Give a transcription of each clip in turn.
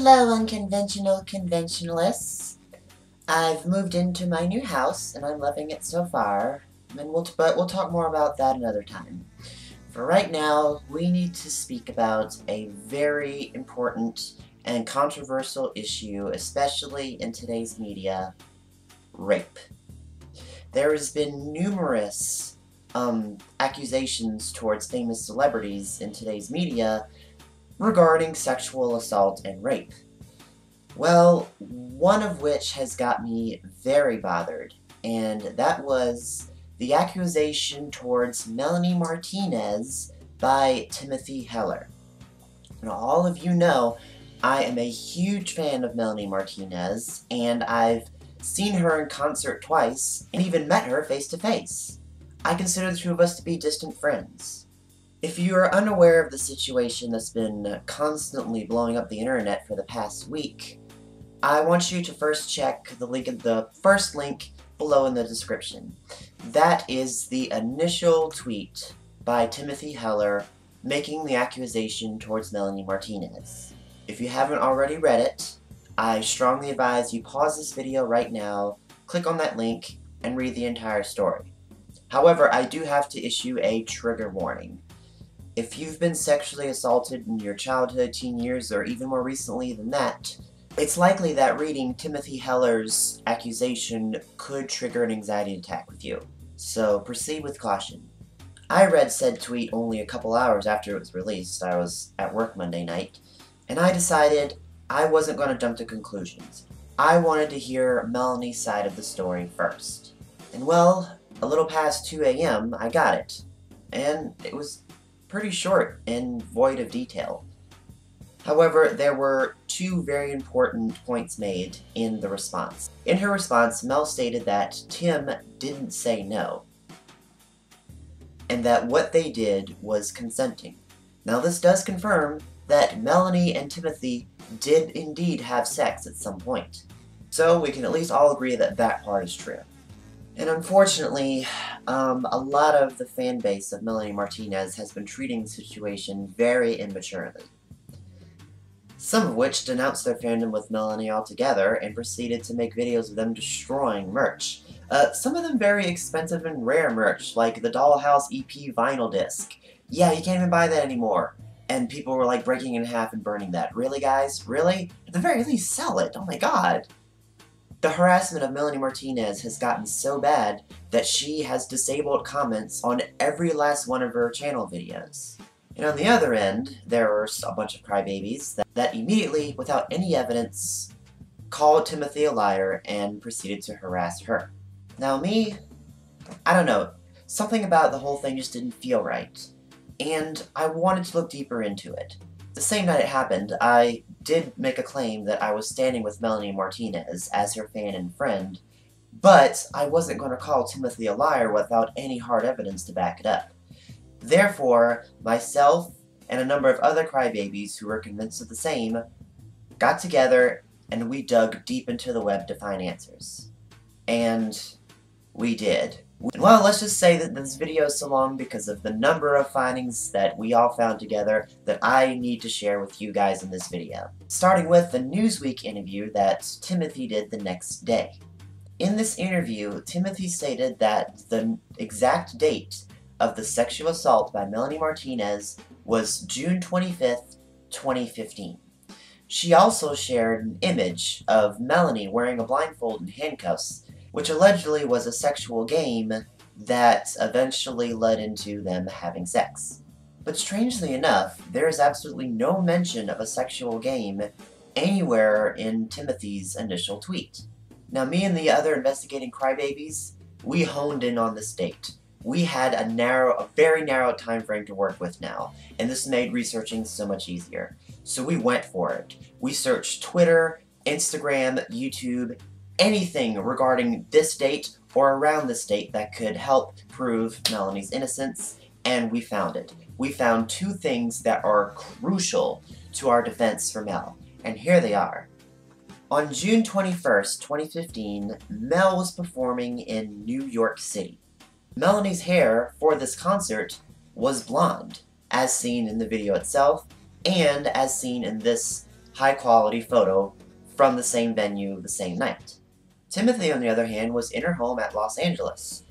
Hello, unconventional conventionalists. I've moved into my new house, and I'm loving it so far. But we'll talk more about that another time. For right now, we need to speak about a very important and controversial issue, especially in today's media: rape. There has been numerous accusations towards famous celebrities in today's media regarding sexual assault and rape. Well, one of which has got me very bothered, and that was the accusation towards Melanie Martinez by Timothy Heller. Now, all of you know I am a huge fan of Melanie Martinez, and I've seen her in concert twice, and even met her face to face. I consider the two of us to be distant friends. If you are unaware of the situation that's been constantly blowing up the internet for the past week, I want you to first check the first link below in the description. That is the initial tweet by Timothy Heller making the accusation towards Melanie Martinez. If you haven't already read it, I strongly advise you pause this video right now, click on that link, and read the entire story. However, I do have to issue a trigger warning. If you've been sexually assaulted in your childhood, teen years, or even more recently than that, it's likely that reading Timothy Heller's accusation could trigger an anxiety attack with you, so proceed with caution. I read said tweet only a couple hours after it was released. I was at work Monday night, and I decided I wasn't going to jump to conclusions. I wanted to hear Melanie's side of the story first. And well, a little past 2 a.m. I got it, and it was pretty short and void of detail. However, there were two very important points made in the response. In her response, Mel stated that Tim didn't say no, and that what they did was consenting. Now, this does confirm that Melanie and Timothy did indeed have sex at some point. So we can at least all agree that that part is true. And unfortunately, a lot of the fan base of Melanie Martinez has been treating the situation very immaturely. Some of which denounced their fandom with Melanie altogether and proceeded to make videos of them destroying merch. Some of them very expensive and rare merch, like the Dollhouse EP vinyl disc. Yeah, you can't even buy that anymore. And people were like breaking it in half and burning that. Really, guys? Really? At the very least, sell it. Oh my god. The harassment of Melanie Martinez has gotten so bad that she has disabled comments on every last one of her channel videos. And on the other end, there were a bunch of crybabies that immediately, without any evidence, called Timothy a liar and proceeded to harass her. Now me, I don't know, something about the whole thing just didn't feel right, and I wanted to look deeper into it. The same night it happened, I did make a claim that I was standing with Melanie Martinez as her fan and friend, but I wasn't going to call Timothy a liar without any hard evidence to back it up. Therefore, myself and a number of other crybabies who were convinced of the same got together and we dug deep into the web to find answers. And we did. Well, let's just say that this video is so long because of the number of findings that we all found together that I need to share with you guys in this video. Starting with the Newsweek interview that Timothy did the next day. In this interview, Timothy stated that the exact date of the sexual assault by Melanie Martinez was June 25th, 2015. She also shared an image of Melanie wearing a blindfold and handcuffs, which allegedly was a sexual game that eventually led into them having sex. But strangely enough, there is absolutely no mention of a sexual game anywhere in Timothy's initial tweet. Now, me and the other investigating crybabies, we honed in on this date. We had a very narrow time frame to work with now, and this made researching so much easier. So we went for it. We searched Twitter, Instagram, YouTube, anything regarding this date or around this date that could help prove Melanie's innocence, and we found it. We found two things that are crucial to our defense for Mel, and here they are. On June 21st, 2015, Mel was performing in New York City. Melanie's hair for this concert was blonde, as seen in the video itself, and as seen in this high-quality photo from the same venue the same night. Timothy, on the other hand, was in her home at Los Angeles.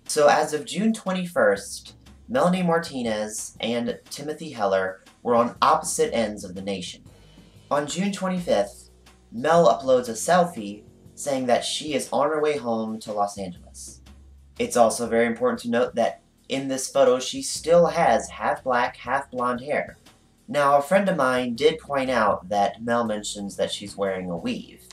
So as of June 21st, Melanie Martinez and Timothy Heller were on opposite ends of the nation. On June 25th, Mel uploads a selfie saying that she is on her way home to Los Angeles. It's also very important to note that in this photo she still has half black, half blonde hair. Now, a friend of mine did point out that Mel mentions that she's wearing a weave.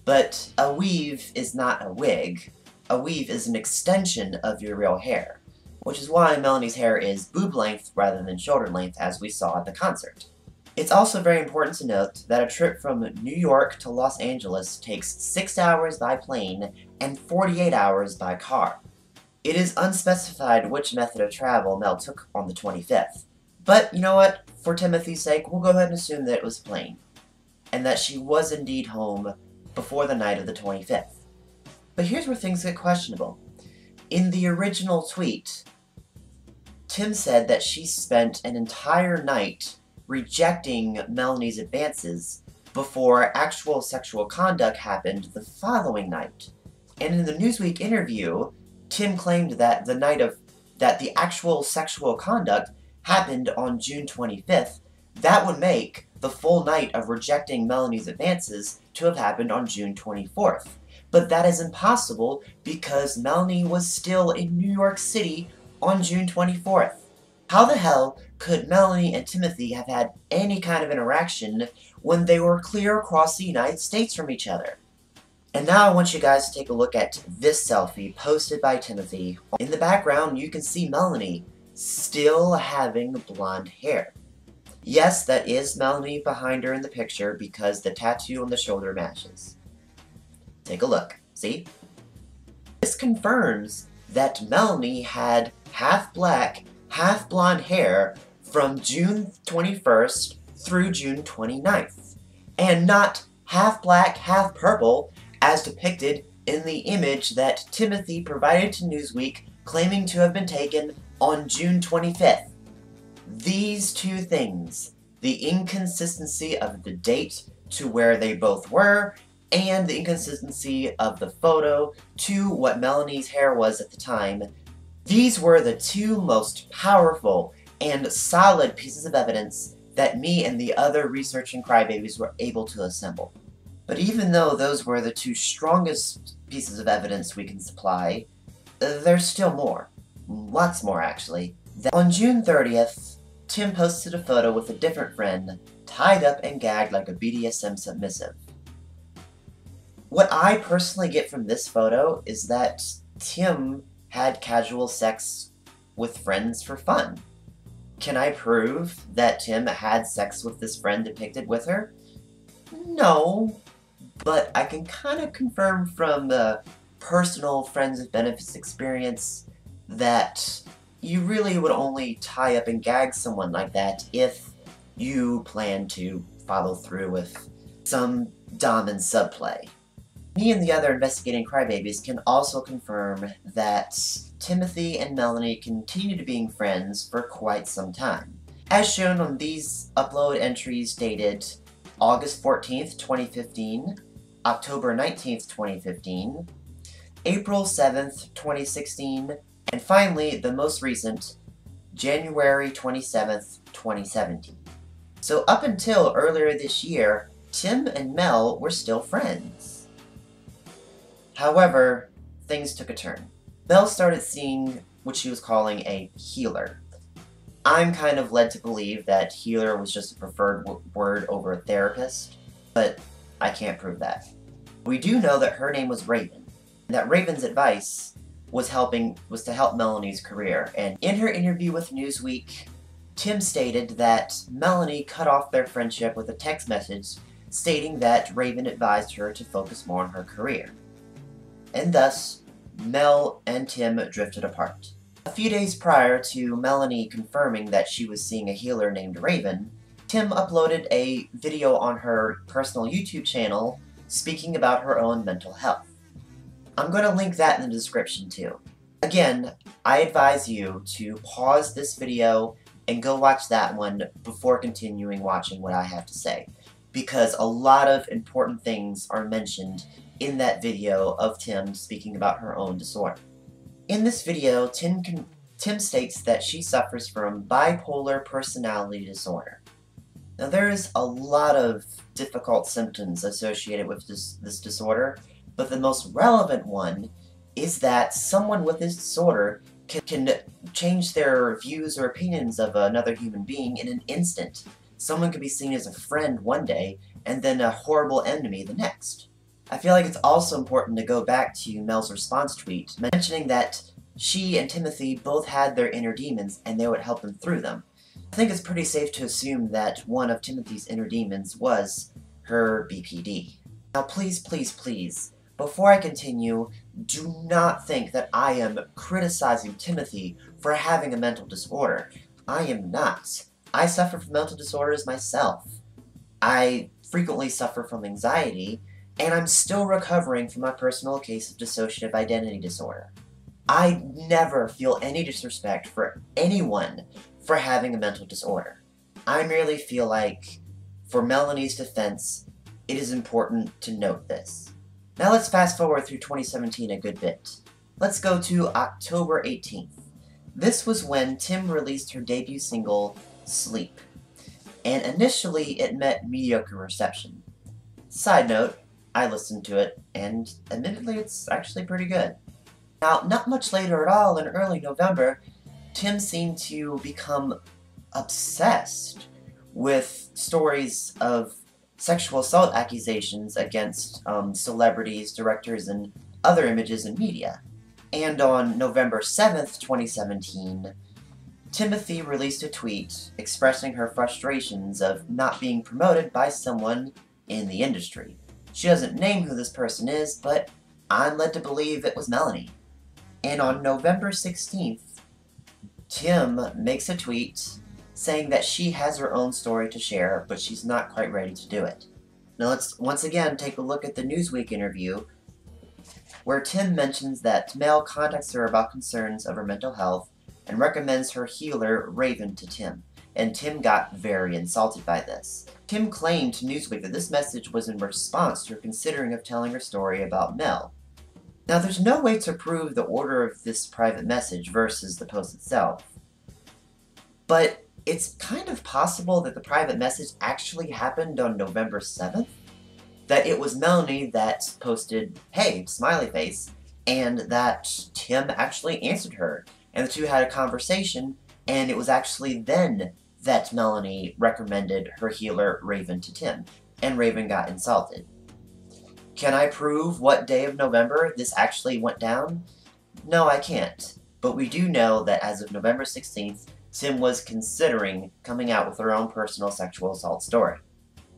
But a weave is not a wig. A weave is an extension of your real hair, which is why Melanie's hair is boob length rather than shoulder length, as we saw at the concert. It's also very important to note that a trip from New York to Los Angeles takes 6 hours by plane and 48 hours by car. It is unspecified which method of travel Mel took on the 25th. But you know what? For Timothy's sake, we'll go ahead and assume that it was plane, and that she was indeed home before the night of the 25th. But here's where things get questionable. In the original tweet, Tim said that she spent an entire night rejecting Melanie's advances before actual sexual conduct happened the following night. And in the Newsweek interview, Tim claimed that the actual sexual conduct happened on June 25th. That would make the full night of rejecting Melanie's advances to have happened on June 24th. But that is impossible because Melanie was still in New York City on June 24th. How the hell could Melanie and Timothy have had any kind of interaction when they were clear across the United States from each other? And now I want you guys to take a look at this selfie posted by Timothy. In the background, you can see Melanie still having blonde hair. Yes, that is Melanie behind her in the picture because the tattoo on the shoulder matches. Take a look. See? This confirms that Melanie had half black, half blonde hair from June 21st through June 29th, and not half black, half purple as depicted in the image that Timothy provided to Newsweek claiming to have been taken on June 25th. These two things, the inconsistency of the date to where they both were, and the inconsistency of the photo to what Melanie's hair was at the time, these were the two most powerful and solid pieces of evidence that me and the other researching crybabies were able to assemble. But even though those were the two strongest pieces of evidence we can supply, there's still more. Lots more, actually. On June 30th, Tim posted a photo with a different friend, tied up and gagged like a BDSM submissive. What I personally get from this photo is that Tim had casual sex with friends for fun. Can I prove that Tim had sex with this friend depicted with her? No, but I can kind of confirm from the personal friends with benefits experience that you really would only tie up and gag someone like that if you plan to follow through with some dom and sub play. Me and the other investigating crybabies can also confirm that Timothy and Melanie continue to being friends for quite some time, as shown on these upload entries dated August 14th, 2015, October 19th, 2015, April 7th, 2016, and finally, the most recent, January 27th, 2017. So up until earlier this year, Tim and Mel were still friends. However, things took a turn. Mel started seeing what she was calling a healer. I'm kind of led to believe that healer was just a preferred word over a therapist, but I can't prove that. We do know that her name was Raven, and that Raven's advice was to help Melanie's career, and in her interview with Newsweek, Tim stated that Melanie cut off their friendship with a text message stating that Raven advised her to focus more on her career. And thus, Mel and Tim drifted apart. A few days prior to Melanie confirming that she was seeing a healer named Raven, Tim uploaded a video on her personal YouTube channel speaking about her own mental health. I'm going to link that in the description too. Again, I advise you to pause this video and go watch that one before continuing watching what I have to say, because a lot of important things are mentioned in that video of Tim speaking about her own disorder. In this video, Tim states that she suffers from bipolar personality disorder. Now, there's a lot of difficult symptoms associated with this disorder, but the most relevant one is that someone with this disorder can change their views or opinions of another human being in an instant. Someone could be seen as a friend one day, and then a horrible enemy the next. I feel like it's also important to go back to Mel's response tweet, mentioning that she and Timothy both had their inner demons, and they would help him through them. I think it's pretty safe to assume that one of Timothy's inner demons was her BPD. Now please, please, please, before I continue, do not think that I am criticizing Timothy for having a mental disorder. I am not. I suffer from mental disorders myself. I frequently suffer from anxiety, and I'm still recovering from my personal case of dissociative identity disorder. I never feel any disrespect for anyone for having a mental disorder. I merely feel like, for Melanie's defense, it is important to note this. Now let's fast forward through 2017 a good bit. Let's go to October 18th. This was when Tim released her debut single, Sleep, and initially it met mediocre reception. Side note, I listened to it, and admittedly it's actually pretty good. Now, not much later at all, in early November, Tim seemed to become obsessed with stories of sexual assault accusations against celebrities, directors, and other images in media. And on November 7th, 2017, Timothy released a tweet expressing her frustrations of not being promoted by someone in the industry. She doesn't name who this person is, but I'm led to believe it was Melanie. And on November 16th, Tim makes a tweet saying that she has her own story to share, but she's not quite ready to do it. Now let's once again take a look at the Newsweek interview, where Tim mentions that Mel contacts her about concerns of her mental health and recommends her healer, Raven, to Tim, and Tim got very insulted by this. Tim claimed to Newsweek that this message was in response to her considering of telling her story about Mel. Now, there's no way to prove the order of this private message versus the post itself, but it's kind of possible that the private message actually happened on November 7th, that it was Melanie that posted, "Hey, smiley face," and that Tim actually answered her, and the two had a conversation, and it was actually then that Melanie recommended her healer, Raven, to Tim, and Raven got insulted. Can I prove what day of November this actually went down? No, I can't. But we do know that as of November 16th, Tim was considering coming out with her own personal sexual assault story.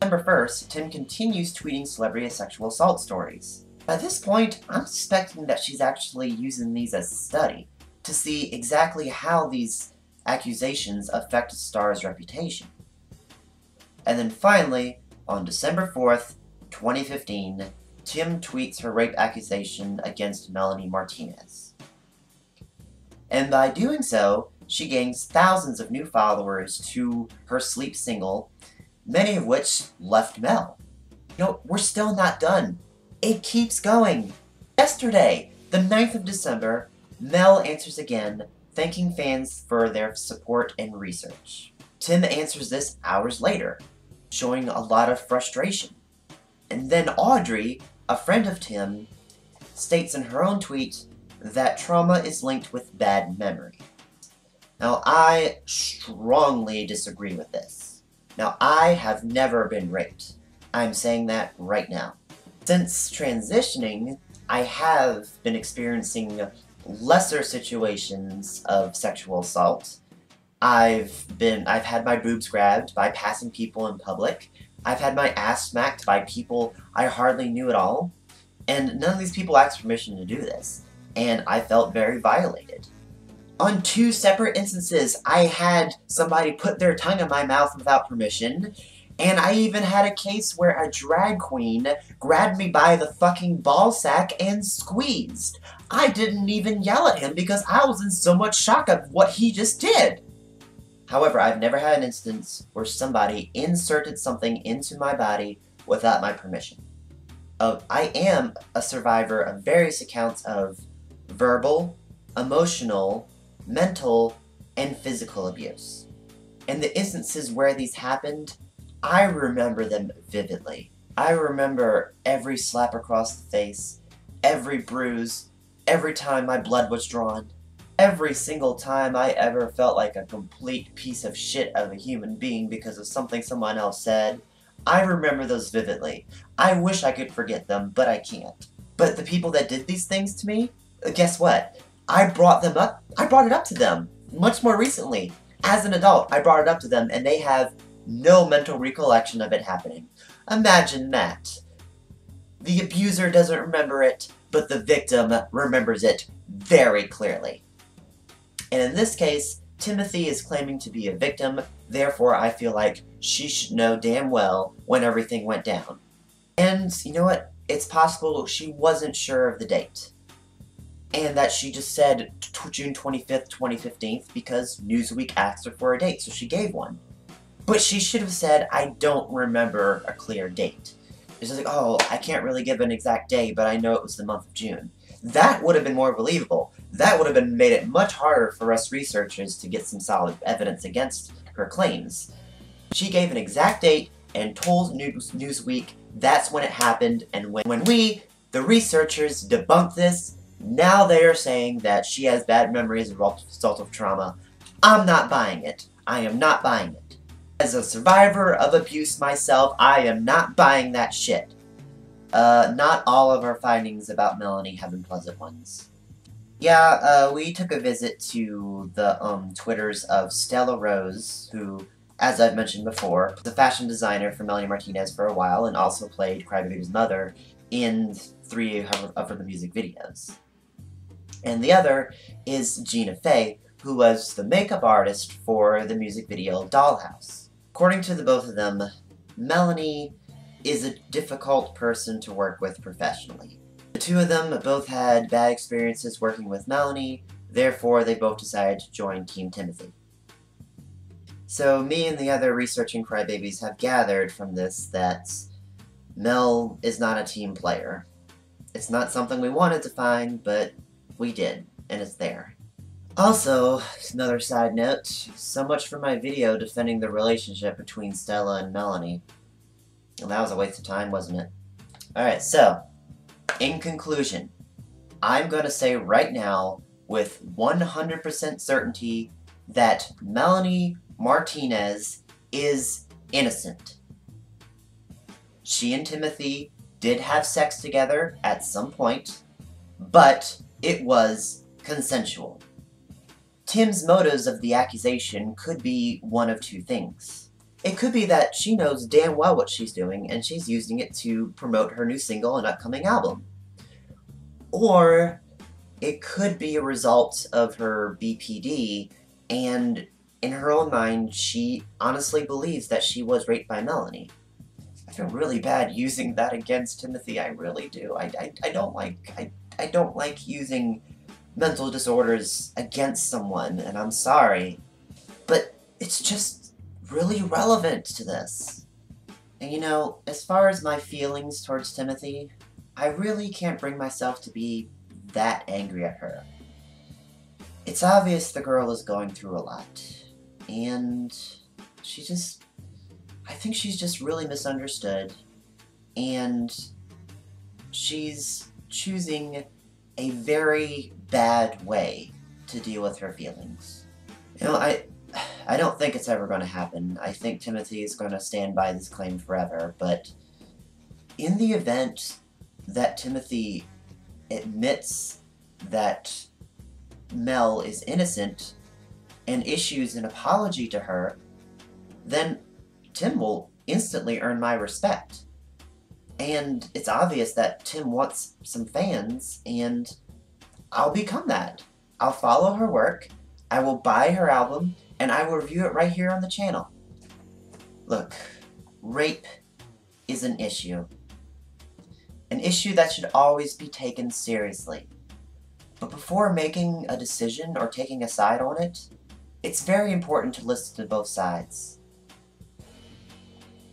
November 1st, Tim continues tweeting celebrity sexual assault stories. By this point, I'm suspecting that she's actually using these as a study to see exactly how these accusations affect a star's reputation. And then finally, on December 4th, 2015, Tim tweets her rape accusation against Melanie Martinez. And by doing so, she gains thousands of new followers to her Sleep single, many of which left Mel. You know, we're still not done. It keeps going. Yesterday, the 9th of December, Mel answers again, thanking fans for their support and research. Tim answers this hours later, showing a lot of frustration. And then Audrey, a friend of Tim, states in her own tweet that trauma is linked with bad memory. Now, I strongly disagree with this. Now, I have never been raped. I'm saying that right now. Since transitioning, I have been experiencing lesser situations of sexual assault. I've had my boobs grabbed by passing people in public. I've had my ass smacked by people I hardly knew at all. And none of these people asked permission to do this. And I felt very violated. On 2 separate instances, I had somebody put their tongue in my mouth without permission. And I even had a case where a drag queen grabbed me by the fucking ball sack and squeezed. I didn't even yell at him because I was in so much shock of what he just did. However, I've never had an instance where somebody inserted something into my body without my permission. I am a survivor of various accounts of verbal, emotional, mental, and physical abuse. And the instances where these happened, I remember them vividly. I remember every slap across the face, every bruise, every time my blood was drawn, every single time I ever felt like a complete piece of shit of a human being because of something someone else said. I remember those vividly. I wish I could forget them, but I can't. But the people that did these things to me, guess what? I brought it up to them much more recently. As an adult, I brought it up to them and they have no mental recollection of it happening. Imagine that. The abuser doesn't remember it, but the victim remembers it very clearly. And in this case, Timothy is claiming to be a victim, therefore I feel like she should know damn well when everything went down. And you know what? It's possible she wasn't sure of the date. And that she just said June 25th, 2015 because Newsweek asked her for a date, so she gave one. But she should have said, I don't remember a clear date. It's just like, oh, I can't really give an exact day, but I know it was the month of June. That would have been more believable. That would have made it much harder for us researchers to get some solid evidence against her claims. She gave an exact date and told Newsweek that's when it happened, and when we, the researchers, debunked this, now they are saying that she has bad memories as a result of trauma. I'm not buying it. I am not buying it. As a survivor of abuse myself, I am not buying that shit. Not all of our findings about Melanie have been pleasant ones. Yeah, we took a visit to the, Twitters of Stella Rose, who, as I've mentioned before, was a fashion designer for Melanie Martinez for a while, and also played Crybaby's mother in 3 of her music videos. And the other is Gina Faye, who was the makeup artist for the music video Dollhouse. According to the both of them, Melanie is a difficult person to work with professionally. The two of them both had bad experiences working with Melanie, therefore they both decided to join Team Timothy. So me and the other researching crybabies have gathered from this that Mel is not a team player. It's not something we wanted to find, but we did, and it's there. Also, another side note, so much for my video defending the relationship between Stella and Melanie. Well, that was a waste of time, wasn't it? Alright, so, in conclusion, I'm going to say right now, with 100% certainty, that Melanie Martinez is innocent. She and Timothy did have sex together at some point, but it was consensual. Tim's motives of the accusation could be one of two things. It could be that she knows damn well what she's doing, and she's using it to promote her new single and upcoming album. Or it could be a result of her BPD, and in her own mind, she honestly believes that she was raped by Melanie. I feel really bad using that against Timothy, I really do. I don't like using mental disorders against someone, and I'm sorry. But it's just really relevant to this. And you know, as far as my feelings towards Timothy, I really can't bring myself to be that angry at her. It's obvious the girl is going through a lot, and I think she's just really misunderstood, and she's choosing a very bad way to deal with her feelings. You know, I don't think it's ever going to happen. I think Timothy is going to stand by this claim forever, but in the event that Timothy admits that Mel is innocent and issues an apology to her, then Tim will instantly earn my respect. And it's obvious that Tim wants some fans, and I'll become that. I'll follow her work, I will buy her album, and I will review it right here on the channel. Look, rape is an issue. An issue that should always be taken seriously. But before making a decision or taking a side on it, It's very important to listen to both sides.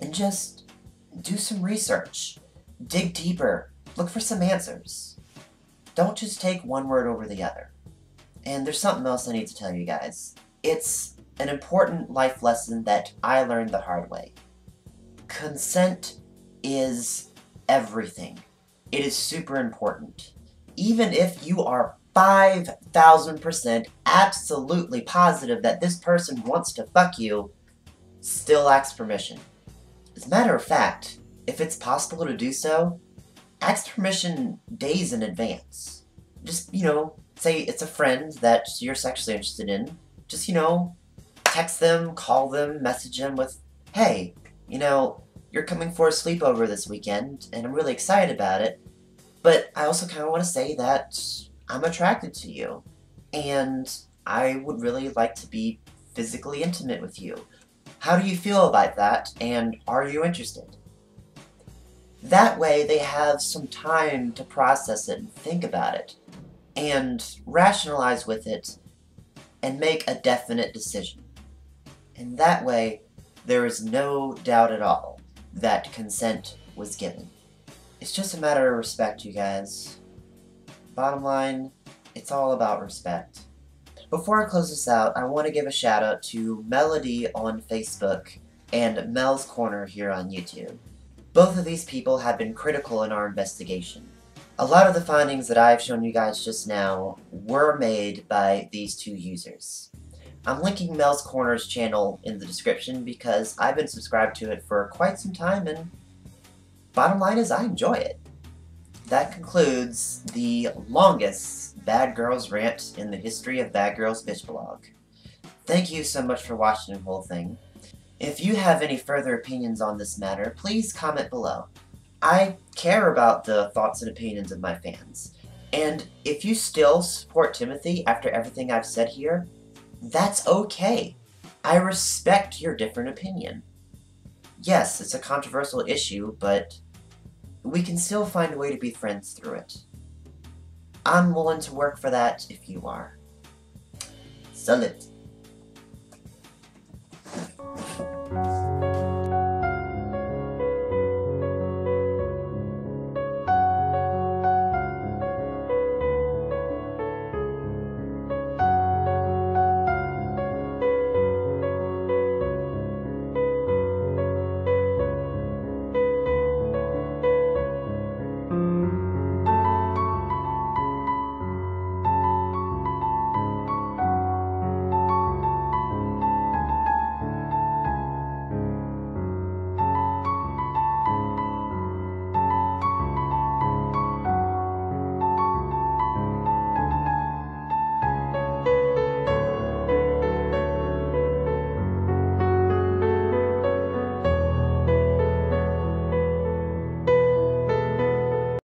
And just do some research. Dig deeper. Look for some answers. Don't just take one word over the other. And there's something else I need to tell you guys. It's an important life lesson that I learned the hard way. Consent is everything. It is super important. Even if you are 5,000% absolutely positive that this person wants to fuck you, still ask permission. As a matter of fact, if it's possible to do so, ask permission days in advance. Just, say it's a friend that you're sexually interested in. Just, text them, call them, message them with, hey, you're coming for a sleepover this weekend, and I'm really excited about it, but I also kind of want to say that I'm attracted to you, and I would really like to be physically intimate with you. How do you feel about that, and are you interested? That way they have some time to process it and think about it, and rationalize with it, and make a definite decision. And that way, there is no doubt at all that consent was given. It's just a matter of respect, you guys. Bottom line, it's all about respect. Before I close this out, I want to give a shout out to Melanie on Facebook and Mel's Corner here on YouTube. Both of these people have been critical in our investigation. A lot of the findings that I've shown you guys just now were made by these two users. I'm linking Mel's Corner's channel in the description because I've been subscribed to it for quite some time, and bottom line is I enjoy it. That concludes the longest Bad Girls rant in the history of Bad Girls Bitch Blog. Thank you so much for watching the whole thing. If you have any further opinions on this matter, please comment below. I care about the thoughts and opinions of my fans. And if you still support Timothy after everything I've said here, that's okay. I respect your different opinion. Yes, it's a controversial issue, but we can still find a way to be friends through it. I'm willing to work for that if you are. Salut.